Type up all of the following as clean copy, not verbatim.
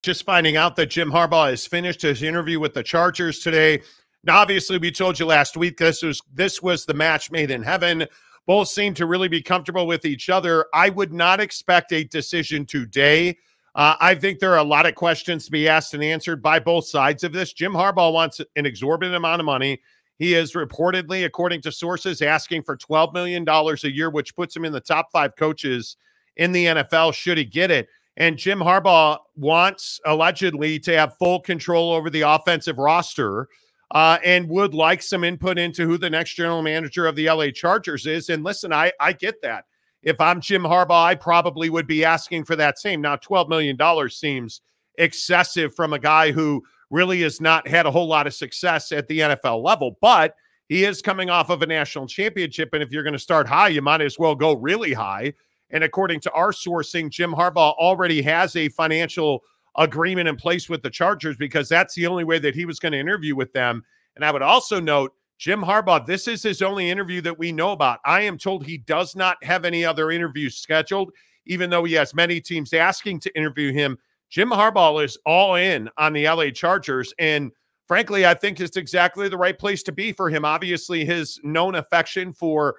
Just finding out that Jim Harbaugh has finished his interview with the Chargers today. Now, obviously, we told you last week this was the match made in heaven. Both seem to really be comfortable with each other. I would not expect a decision today. I think there are a lot of questions to be asked and answered by both sides of this. Jim Harbaugh wants an exorbitant amount of money. He is reportedly, according to sources, asking for $12 million a year, which puts him in the top 5 coaches in the NFL should he get it. And Jim Harbaugh wants, allegedly, to have full control over the offensive roster and would like some input into who the next general manager of the LA Chargers is. And listen, I get that. If I'm Jim Harbaugh, I probably would be asking for that same. Now, $12 million seems excessive from a guy who really has not had a whole lot of success at the NFL level, but he is coming off of a national championship. And if you're going to start high, you might as well go really high. And according to our sourcing, Jim Harbaugh already has a financial agreement in place with the Chargers because that's the only way that he was going to interview with them. And I would also note, Jim Harbaugh, this is his only interview that we know about. I am told he does not have any other interviews scheduled, even though he has many teams asking to interview him. Jim Harbaugh is all in on the LA Chargers. And frankly, I think it's exactly the right place to be for him. Obviously, his known affection for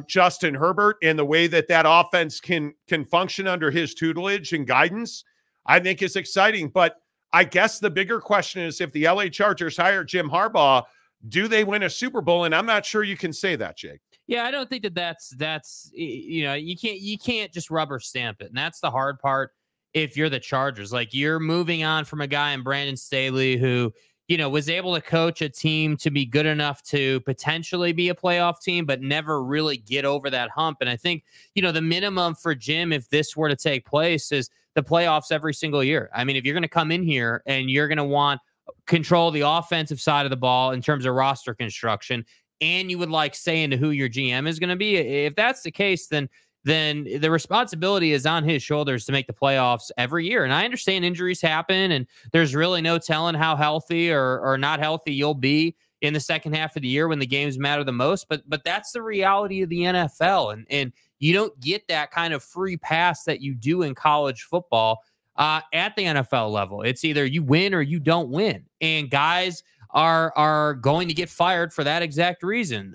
Justin Herbert and the way that offense can function under his tutelage and guidance, I think is exciting. But I guess the bigger question is, if the LA Chargers hire Jim Harbaugh, do they win a Super Bowl? And I'm not sure you can say that, Jake. Yeah, I don't think that's you can't just rubber stamp it. And that's the hard part if you're the Chargers. Like, you're moving on from a guy in Brandon Staley who, was able to coach a team to be good enough to potentially be a playoff team, but never really get over that hump. And I think, the minimum for Jim, if this were to take place, is the playoffs every single year. I mean, if you're going to come in here and you're going to want control the offensive side of the ball in terms of roster construction, and you would like say into who your GM is going to be, if that's the case, then the responsibility is on his shoulders to make the playoffs every year. And I understand injuries happen, and there's really no telling how healthy or not healthy you'll be in the second half of the year when the games matter the most. But that's the reality of the NFL. And you don't get that kind of free pass that you do in college football at the NFL level. It's either you win or you don't win. And guys are going to get fired for that exact reason.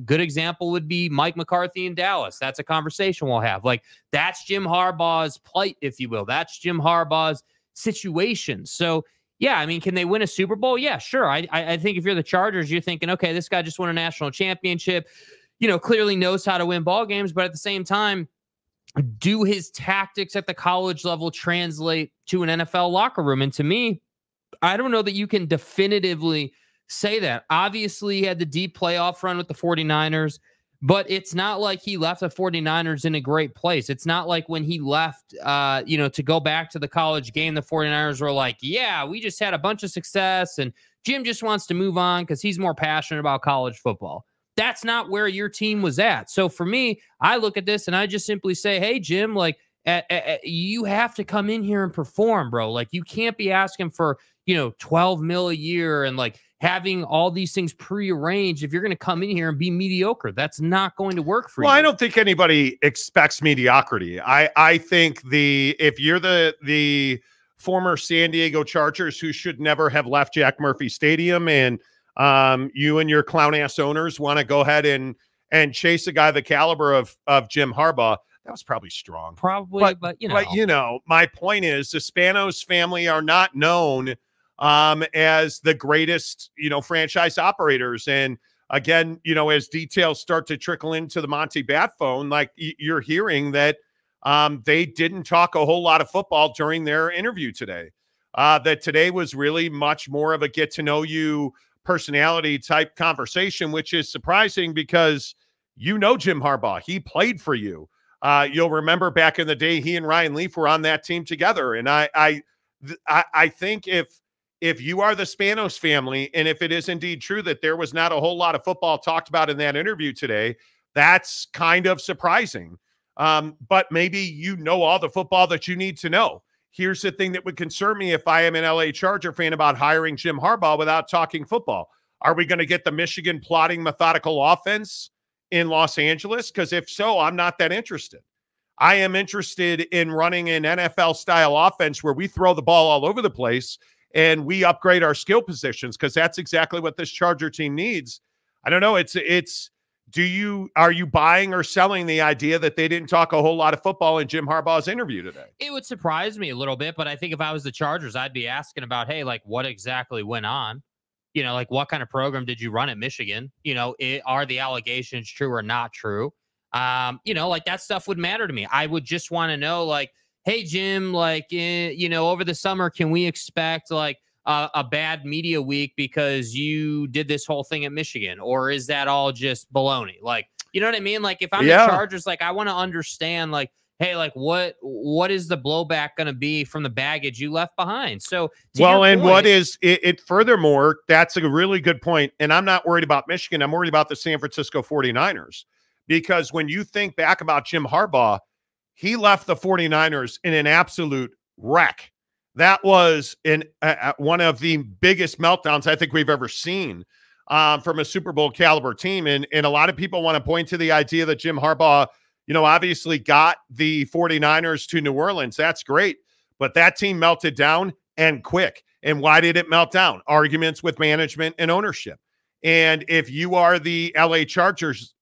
Good example would be Mike McCarthy in Dallas. That's a conversation we'll have. Like, that's Jim Harbaugh's plight, if you will. That's Jim Harbaugh's situation. So, yeah, I mean, can they win a Super Bowl? Yeah, sure. I think if you're the Chargers, you're thinking, okay, this guy just won a national championship, clearly knows how to win ball games, but at the same time, do his tactics at the college level translate to an NFL locker room? And to me, I don't know that you can definitively say that. Obviously, he had the deep playoff run with the 49ers, but it's not like he left the 49ers in a great place. It's not like when he left, to go back to the college game, the 49ers were like, yeah, we just had a bunch of success, and Jim just wants to move on because he's more passionate about college football. That's not where your team was at. So for me, I look at this and I just simply say, hey, Jim, like, you have to come in here and perform, bro. Like, you can't be asking for, $12 million a year and like having all these things prearranged. If you're going to come in here and be mediocre, that's not going to work for you. Well, I don't think anybody expects mediocrity. I think if you're the former San Diego Chargers who should never have left Jack Murphy Stadium, and you and your clown ass owners want to go ahead and chase a guy the caliber of Jim Harbaugh, that was probably strong. Probably, but my point is the Spanos family are not known as the greatest, franchise operators. And again, as details start to trickle into the Monty Bat phone, like you're hearing that they didn't talk a whole lot of football during their interview today. That today was really much more of a get to know you personality type conversation, which is surprising because Jim Harbaugh, he played for you. You'll remember back in the day, he and Ryan Leaf were on that team together. And I think if you are the Spanos family, and if it is indeed true that there was not a whole lot of football talked about in that interview today, that's kind of surprising. But maybe all the football that you need to know. Here's the thing that would concern me if I am an LA Charger fan about hiring Jim Harbaugh without talking football. Are we going to get the Michigan plotting methodical offense in Los Angeles? Because if so, I'm not that interested. I am interested in running an NFL-style offense where we throw the ball all over the place and we upgrade our skill positions, because that's exactly what this Charger team needs. I don't know. Are you buying or selling the idea that they didn't talk a whole lot of football in Jim Harbaugh's interview today? It would surprise me a little bit, but I think if I was the Chargers, I'd be asking about, hey, like, what exactly went on? You know, like, what kind of program did you run at Michigan? You know, are the allegations true or not true? You know, like, that stuff would matter to me. I would just want to know, like, hey, Jim, like, you know, over the summer, can we expect like a bad media week because you did this whole thing at Michigan? Or is that all just baloney? Like, you know what I mean? Like, if I'm the Chargers, like, I want to understand, like, hey, like, what is the blowback going to be from the baggage you left behind? So, what is it? Furthermore, that's a really good point. And I'm not worried about Michigan. I'm worried about the San Francisco 49ers, because when you think back about Jim Harbaugh, he left the 49ers in an absolute wreck. That was one of the biggest meltdowns I think we've ever seen from a Super Bowl caliber team. And a lot of people want to point to the idea that Jim Harbaugh, you know, obviously got the 49ers to New Orleans. That's great. But that team melted down, and quick. And why did it melt down? Arguments with management and ownership. And if you are the LA Chargers,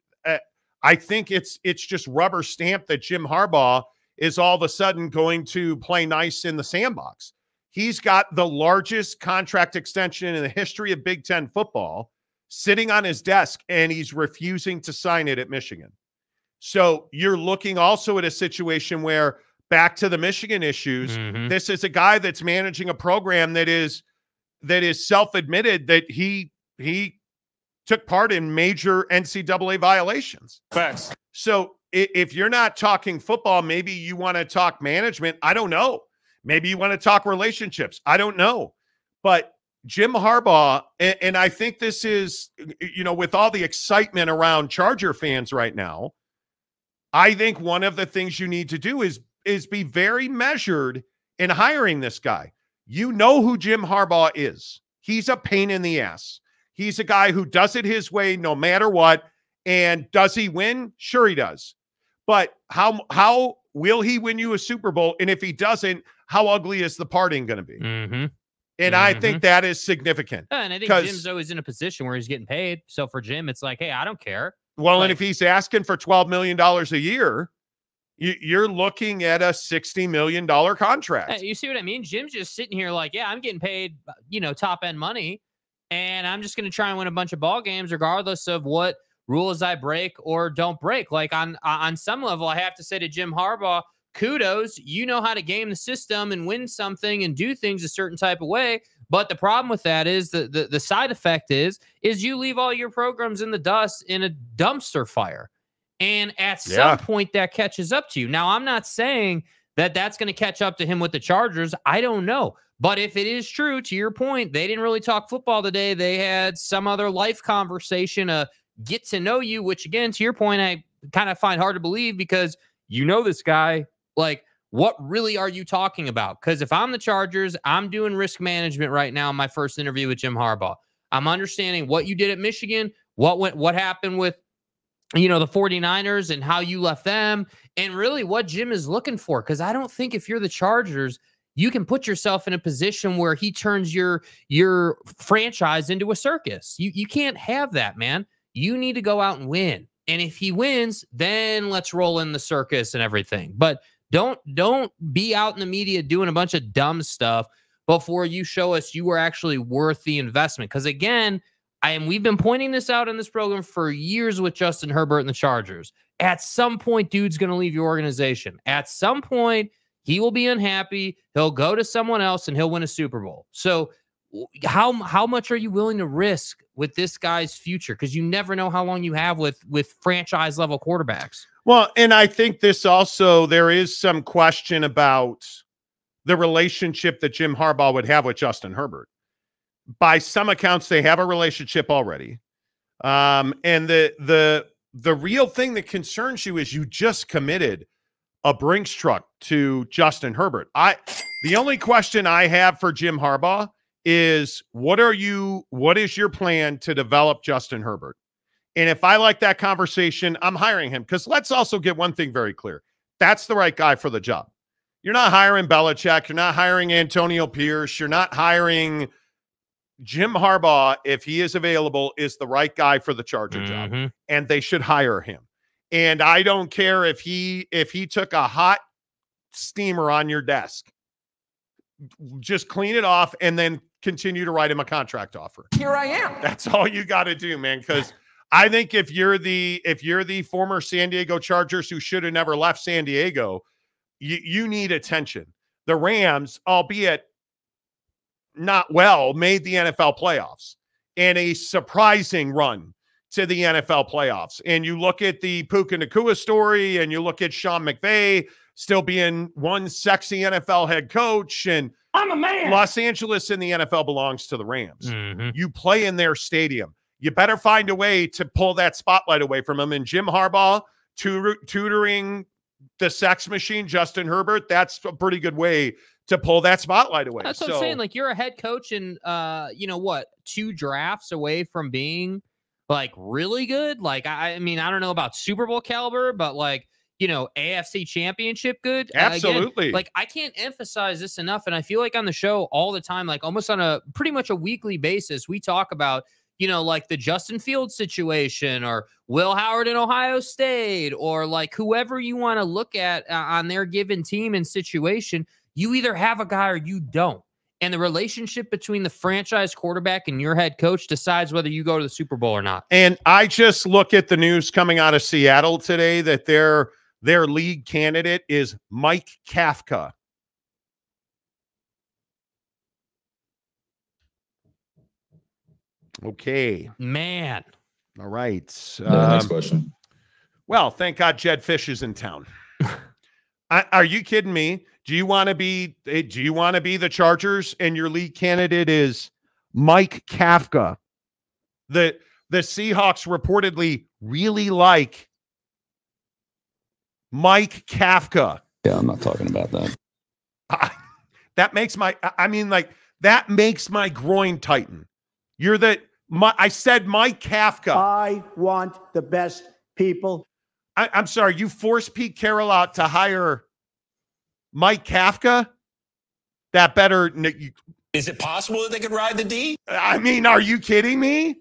I think it's just rubber stamped that Jim Harbaugh is all of a sudden going to play nice in the sandbox. He's got the largest contract extension in the history of Big Ten football sitting on his desk, and he's refusing to sign it at Michigan. So you're looking also at a situation where, back to the Michigan issues, this is a guy that's managing a program that is self-admitted that he took part in major NCAA violations. Facts. So if you're not talking football, maybe you want to talk management. I don't know. Maybe you want to talk relationships. I don't know. But Jim Harbaugh, and I think this is, you know, with all the excitement around Charger fans right now, I think one of the things you need to do is be very measured in hiring this guy. You know who Jim Harbaugh is. He's a pain in the ass. He's a guy who does it his way no matter what. And does he win? Sure he does. But how will he win you a Super Bowl? And if he doesn't, how ugly is the parting going to be? And I think that is significant. And I think Jim's always in a position where he's getting paid. So for Jim, it's like, hey, I don't care. Well, and if he's asking for $12 million a year, you're looking at a $60 million contract. You see what I mean? Jim's just sitting here like, yeah, I'm getting paid, you know, top end money, and I'm just going to try and win a bunch of ball games regardless of what rules I break or don't break. Like, on some level, I have to say to Jim Harbaugh, kudos. You know how to game the system and win something and do things a certain type of way. But the problem with that is the side effect is you leave all your programs in the dust in a dumpster fire. And at some point that catches up to you. Now, I'm not saying that that's going to catch up to him with the Chargers. I don't know. But if it is true, to your point, they didn't really talk football today. They had some other life conversation, get to know you, which, again, to your point, I kind of find hard to believe, because you know this guy. Like, what really are you talking about? Because if I'm the Chargers, I'm doing risk management right now in my first interview with Jim Harbaugh. I'm understanding what you did at Michigan, what happened with, you know, the 49ers and how you left them, and really what Jim is looking for. Because I don't think if you're the Chargers, you can put yourself in a position where he turns your franchise into a circus. You can't have that, man. You need to go out and win. And if he wins, then let's roll in the circus and everything. But don't be out in the media doing a bunch of dumb stuff before you show us you were actually worth the investment. Because, again, we've been pointing this out in this program for years with Justin Herbert and the Chargers. At some point, dude's going to leave your organization. At some point, he will be unhappy. He'll go to someone else and he'll win a Super Bowl. So how much are you willing to risk with this guy's future? Because you never know how long you have with franchise level quarterbacks. Well, and I think this also, there is some question about the relationship that Jim Harbaugh would have with Justin Herbert. By some accounts, they have a relationship already. And the real thing that concerns you is you just committed a Brinks truck to Justin Herbert. The only question I have for Jim Harbaugh is, what is your plan to develop Justin Herbert? And if I like that conversation, I'm hiring him. Because let's also get one thing very clear. That's the right guy for the job. You're not hiring Belichick. You're not hiring Antonio Pierce. You're not hiring Jim Harbaugh. If he is available, is the right guy for the Charger job, and they should hire him. And I don't care if he took a hot steamer on your desk, just clean it off and then continue to write him a contract offer. Here I am. That's all you got to do, man. Because I think if you're the former San Diego Chargers who should have never left San Diego, you need attention. The Rams, albeit not well, made the NFL playoffs and a surprising run to the NFL playoffs. And you look at the Puka Nacua story and you look at Sean McVay still being one sexy NFL head coach, and I'm a man. Los Angeles in the NFL belongs to the Rams. You play in their stadium. You better find a way to pull that spotlight away from them. And Jim Harbaugh tutoring the sex machine, Justin Herbert, that's a pretty good way to pull that spotlight away. That's what I'm saying. Like, you're a head coach and, 2 drafts away from being, like, really good. Like, I mean, I don't know about Super Bowl caliber, but, like, AFC championship good. Absolutely. Again, like, I can't emphasize this enough. And I feel like on the show all the time, like almost on a pretty much a weekly basis, we talk about, like the Justin Fields situation or Will Howard in Ohio State or like whoever you want to look at on their given team and situation. You either have a guy or you don't. And the relationship between the franchise quarterback and your head coach decides whether you go to the Super Bowl or not. And I just look at the news coming out of Seattle today that their league candidate is Mike Kafka. Okay. Man. All right. Next question. Well, thank God Jed Fish is in town. Are you kidding me? Do you want to be the Chargers and your league candidate is Mike Kafka? The Seahawks reportedly really like Mike Kafka. Yeah, I'm not talking about that. That makes that makes my groin tighten. I said Mike Kafka. I want the best people. I'm sorry, you forced Pete Carroll out to hire Mike Kafka? That better. Is it possible that they could ride the D? I mean, are you kidding me?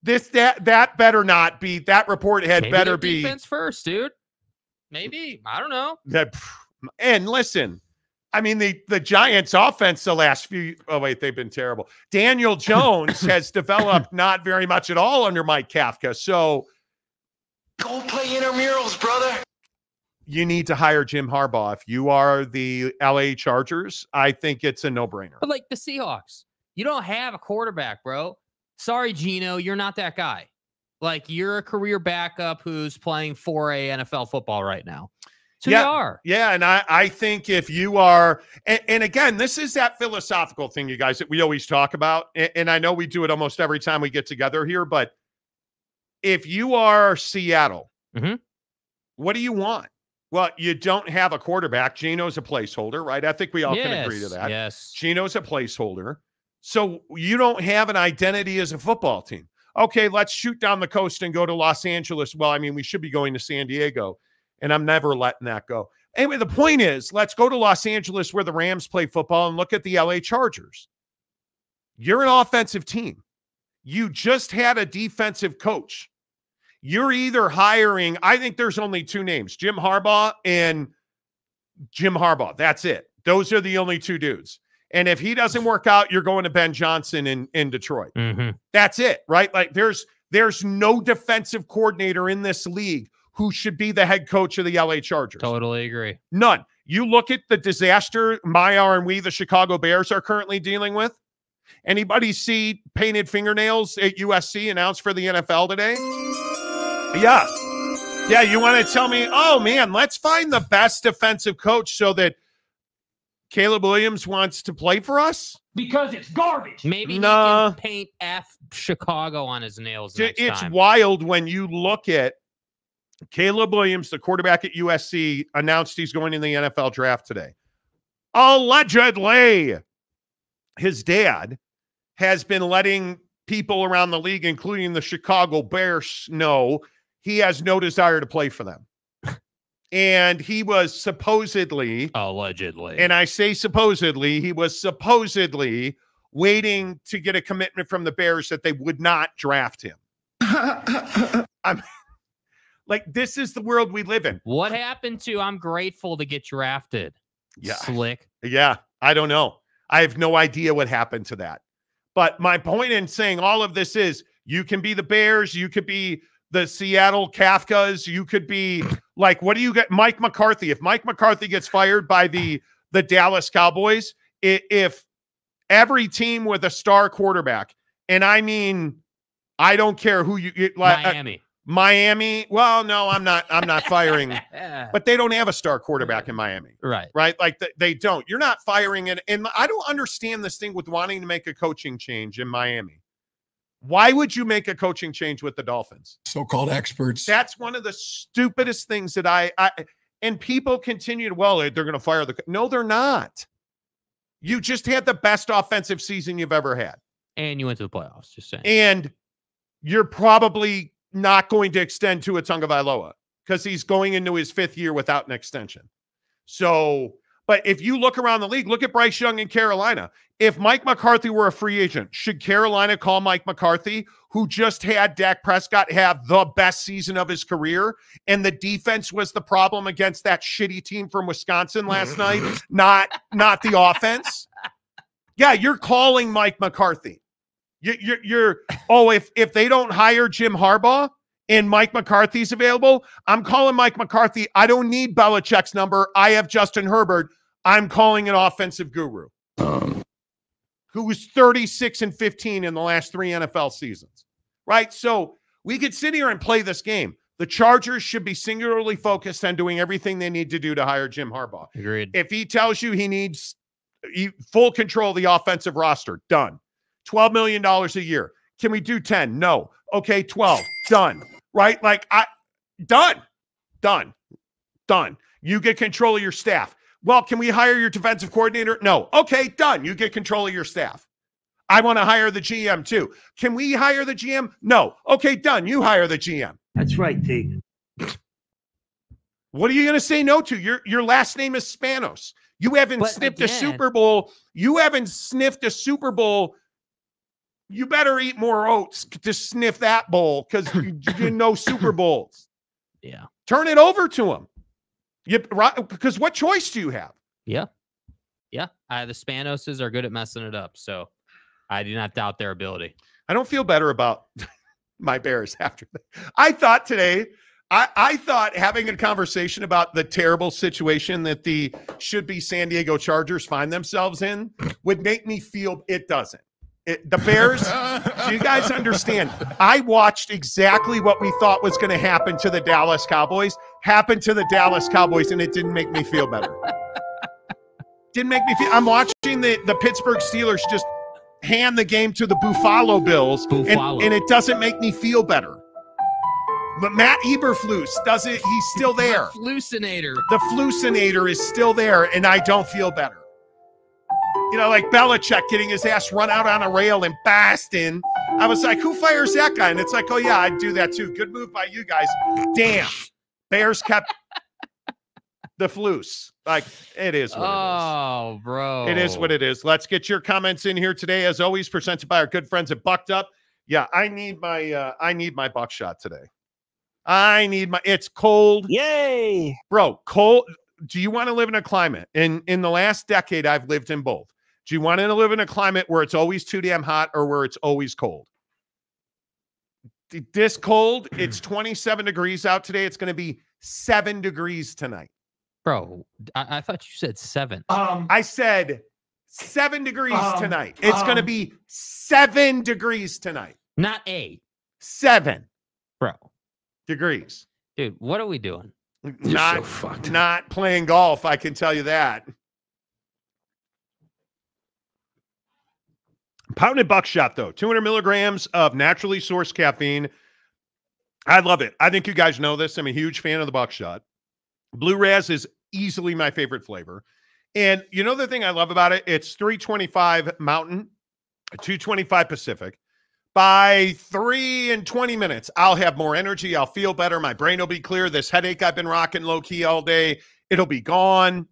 That better not be. That report had Maybe better be defense first, dude. Maybe. I don't know. And listen, I mean, the Giants offense the last few, they've been terrible. Daniel Jones has developed not very much at all under Mike Kafka. So go play intramurals, brother. You need to hire Jim Harbaugh. If you are the LA Chargers, I think it's a no-brainer. But like the Seahawks, you don't have a quarterback, bro. Sorry, Gino, you're not that guy. Like, you're a career backup who's playing 4A NFL football right now. So you are. Yeah, and I think if you are, and again, this is that philosophical thing, you guys, that we always talk about, and I know we do it almost every time we get together here, but if you are Seattle, what do you want? Well, you don't have a quarterback. Gino's a placeholder, right? I think we all can agree to that. Yes. Gino's a placeholder. So you don't have an identity as a football team. Okay, let's shoot down the coast and go to Los Angeles. Well, I mean, we should be going to San Diego, and I'm never letting that go. Anyway, the point is, let's go to Los Angeles where the Rams play football and look at the LA Chargers. You're an offensive team. You just had a defensive coach. You're either hiring, I think there's only 2 names, Jim Harbaugh and Jim Harbaugh. That's it. Those are the only 2 dudes. And if he doesn't work out, you're going to Ben Johnson in Detroit. That's it, right? Like there's no defensive coordinator in this league who should be the head coach of the LA Chargers. Totally agree. None. You look at the disaster the Chicago Bears are currently dealing with. Anybody see painted fingernails at USC announced for the NFL today? Yeah. Yeah, you want to tell me, oh, man, let's find the best defensive coach so that Caleb Williams wants to play for us? Because it's garbage. Maybe he can paint F Chicago on his nails next It's time. wild when you look at Caleb Williams, the quarterback at USC, announced he's going in the NFL draft today. Allegedly, his dad has been letting people around the league, including the Chicago Bears, know he has no desire to play for them. And he was supposedly, allegedly, and I say supposedly, he was supposedly waiting to get a commitment from the Bears that they would not draft him. I'm like, this is the world we live in. what happened to I'm grateful to get drafted? Yeah. Slick. Yeah, I don't know. I have no idea what happened to that. But my point in saying all of this is you can be the Bears, you could be the Seattle Kafkas, you could be like, what do you get? Mike McCarthy. If Mike McCarthy gets fired by the Dallas Cowboys, if every team with a star quarterback, and I mean, I don't care who you get, like Miami. Well, no, I'm not firing, but they don't have a star quarterback in Miami. Right. Like they don't. You're not firing it. And I don't understand this thing with wanting to make a coaching change in Miami. Why would you make a coaching change with the Dolphins? So-called experts. That's one of the stupidest things that I and people continue to, well, they're going to fire the. No, they're not. You just had the best offensive season you've ever had. And you went to the playoffs, just saying. And you're probably not going to extend Tua Tagovailoa because he's going into his 5th year without an extension. So, but if you look around the league, look at Bryce Young in Carolina. If Mike McCarthy were a free agent, should Carolina call Mike McCarthy, who just had Dak Prescott have the best season of his career, and the defense was the problem against that shitty team from Wisconsin last night, not the offense? Yeah, you're calling Mike McCarthy. You're if they don't hire Jim Harbaugh and Mike McCarthy's available, I'm calling Mike McCarthy. I don't need Belichick's number. I have Justin Herbert. I'm calling an offensive guru who was 36-15 in the last 3 NFL seasons, right? So we could sit here and play this game. The Chargers should be singularly focused on doing everything they need to do to hire Jim Harbaugh. Agreed. If he tells you he needs full control of the offensive roster, done. $12 million a year. Can we do 10? No. Okay, 12. Done. Right? Like, done. You get control of your staff. Well, can we hire your defensive coordinator? No. Okay, done. You get control of your staff. I want to hire the GM too. Can we hire the GM? No. Okay, done. You hire the GM. That's right, T. What are you going to say no to? Your last name is Spanos. You haven't sniffed a Super Bowl. You haven't sniffed a Super Bowl. You better eat more oats to sniff that bowl because you know Super Bowls. Yeah. Turn it over to him. Because what choice do you have? Yeah. The Spanoses are good at messing it up, so I do not doubt their ability. I don't feel better about my Bears after that. I thought today, I thought having a conversation about the terrible situation that the should-be San Diego Chargers find themselves in would make me feel it doesn't. The Bears, do you guys understand? I watched exactly what we thought was going to happen to the Dallas Cowboys, happen to the Dallas Cowboys, and it didn't make me feel better. Didn't make me feel. I'm watching the Pittsburgh Steelers just hand the game to the Buffalo Bills, and it doesn't make me feel better. But Matt Eberflus doesn't. He's still there. The Flucinator is still there, and I don't feel better. You know, like Belichick getting his ass run out on a rail in Boston. I was like, who fires that guy? And it's like, oh, yeah, I'd do that too. Good move by you guys. Damn. Bears kept the Flus. Like, it is what it is. Oh, bro. It is what it is. Let's get your comments in here today. As always, presented by our good friends at BuckedUp. Yeah, I need my buckshot today. It's cold. Yay. Bro, cold. Do you want to live in a climate? In the last decade, I've lived in both. Do you want to live in a climate where it's always too damn hot or where it's always cold? This cold, it's 27 degrees out today. It's going to be 7 degrees tonight. Bro, I thought you said 7. I said 7 degrees tonight. It's going to be 7 degrees tonight. Not 8. 7. Bro. Degrees. Dude, what are we doing? Not playing golf, I can tell you that. Pounded buckshot, though. 200 milligrams of naturally sourced caffeine. I love it. I think you guys know this. I'm a huge fan of the buckshot. Blue Raz is easily my favorite flavor. And you know the thing I love about it? It's 325 Mountain, 225 Pacific. By 3 and 20 minutes, I'll have more energy. I'll feel better. My brain will be clear. This headache I've been rocking low-key all day, it'll be gone.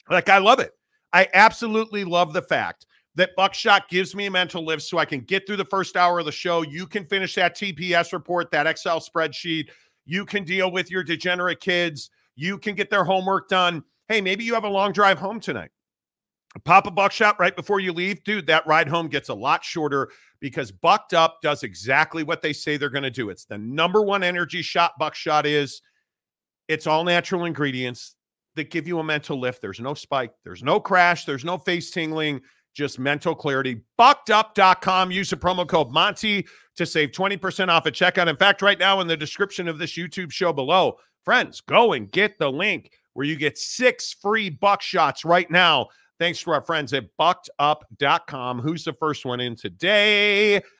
Like, I love it. I absolutely love the fact that Buckshot gives me a mental lift so I can get through the first hour of the show. You can finish that TPS report, that Excel spreadsheet. You can deal with your degenerate kids. You can get their homework done. Hey, maybe you have a long drive home tonight. Pop a Buckshot right before you leave. Dude, that ride home gets a lot shorter because Bucked Up does exactly what they say they're going to do. It's the #1 energy shot Buckshot is. It's all natural ingredients that give you a mental lift. There's no spike. There's no crash. There's no face tingling. Just mental clarity. BuckedUp.com. Use the promo code Monty to save 20% off at checkout. In fact, right now in the description of this YouTube show below, friends, go and get the link where you get 6 free Buckshots right now. Thanks to our friends at BuckedUp.com. Who's the first one in today?